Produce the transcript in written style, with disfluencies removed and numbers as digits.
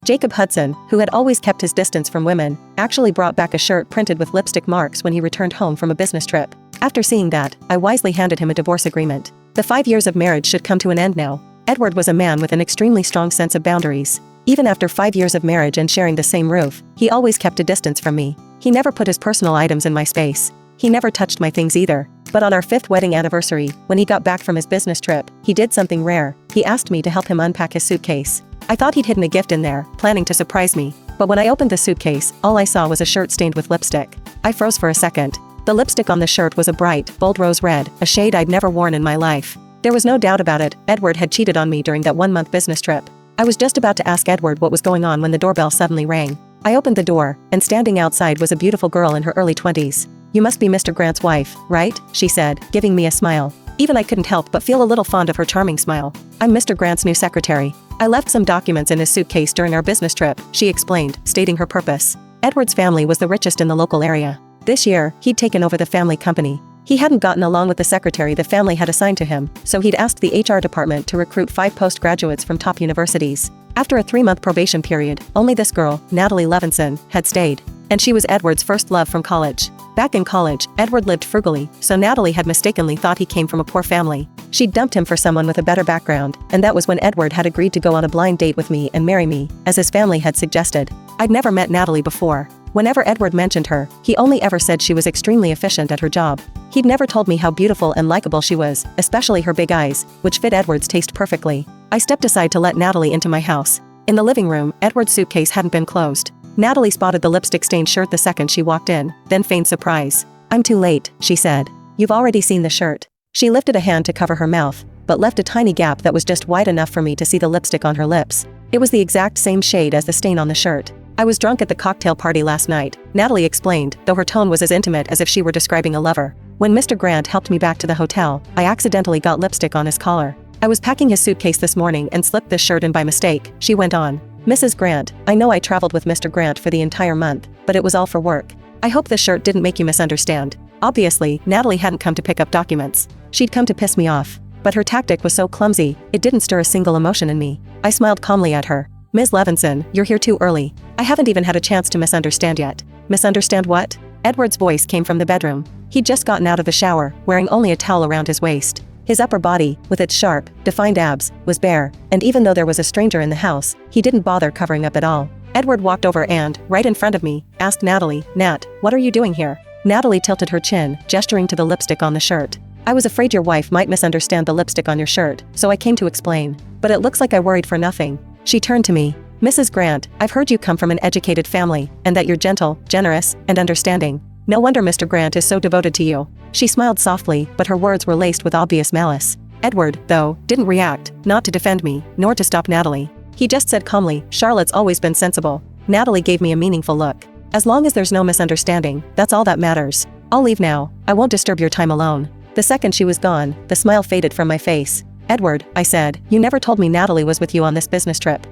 Jacob Hudson, who had always kept his distance from women, actually brought back a shirt printed with lipstick marks when he returned home from a business trip. After seeing that, I wisely handed him a divorce agreement. The 5 years of marriage should come to an end now. Edward was a man with an extremely strong sense of boundaries. Even after 5 years of marriage and sharing the same roof, he always kept a distance from me. He never put his personal items in my space. He never touched my things either. But on our 5th wedding anniversary, when he got back from his business trip, he did something rare. He asked me to help him unpack his suitcase. I thought he'd hidden a gift in there, planning to surprise me. But when I opened the suitcase, all I saw was a shirt stained with lipstick. I froze for a second. The lipstick on the shirt was a bright, bold rose red, a shade I'd never worn in my life. There was no doubt about it, Edward had cheated on me during that 1-month business trip. I was just about to ask Edward what was going on when the doorbell suddenly rang. I opened the door, and standing outside was a beautiful girl in her early 20s. "You must be Mr. Grant's wife, right?" she said, giving me a smile. Even I couldn't help but feel a little fond of her charming smile. "I'm Mr. Grant's new secretary. I left some documents in his suitcase during our business trip," she explained, stating her purpose. Edward's family was the richest in the local area. This year, he'd taken over the family company. He hadn't gotten along with the secretary the family had assigned to him, so he'd asked the HR department to recruit 5 postgraduates from top universities. After a 3-month probation period, only this girl, Natalie Levinson, had stayed. And she was Edward's first love from college. Back in college, Edward lived frugally, so Natalie had mistakenly thought he came from a poor family. She'd dumped him for someone with a better background, and that was when Edward had agreed to go on a blind date with me and marry me, as his family had suggested. I'd never met Natalie before. Whenever Edward mentioned her, he only ever said she was extremely efficient at her job. He'd never told me how beautiful and likable she was, especially her big eyes, which fit Edward's taste perfectly. I stepped aside to let Natalie into my house. In the living room, Edward's suitcase hadn't been closed. Natalie spotted the lipstick-stained shirt the second she walked in, then feigned surprise. "I'm too late," she said. "You've already seen the shirt." She lifted a hand to cover her mouth, but left a tiny gap that was just wide enough for me to see the lipstick on her lips. It was the exact same shade as the stain on the shirt. "I was drunk at the cocktail party last night," Natalie explained, though her tone was as intimate as if she were describing a lover. "When Mr. Grant helped me back to the hotel, I accidentally got lipstick on his collar. I was packing his suitcase this morning and slipped this shirt in by mistake," she went on. "Mrs. Grant, I know I traveled with Mr. Grant for the entire month, but it was all for work. I hope this shirt didn't make you misunderstand." Obviously, Natalie hadn't come to pick up documents. She'd come to piss me off. But her tactic was so clumsy, it didn't stir a single emotion in me. I smiled calmly at her. "Ms. Levinson, you're here too early. I haven't even had a chance to misunderstand yet." "Misunderstand what?" Edward's voice came from the bedroom. He'd just gotten out of the shower, wearing only a towel around his waist. His upper body, with its sharp, defined abs, was bare, and even though there was a stranger in the house, he didn't bother covering up at all. Edward walked over and, right in front of me, asked Natalie, "Nat, what are you doing here?" Natalie tilted her chin, gesturing to the lipstick on the shirt. "I was afraid your wife might misunderstand the lipstick on your shirt, so I came to explain. But it looks like I worried for nothing." She turned to me. "Mrs. Grant, I've heard you come from an educated family, and that you're gentle, generous, and understanding. No wonder Mr. Grant is so devoted to you." She smiled softly, but her words were laced with obvious malice. Edward, though, didn't react, not to defend me, nor to stop Natalie. He just said calmly, "Charlotte's always been sensible." Natalie gave me a meaningful look. "As long as there's no misunderstanding, that's all that matters. I'll leave now. I won't disturb your time alone." The second she was gone, the smile faded from my face. "Edward," I said, "you never told me Natalie was with you on this business trip."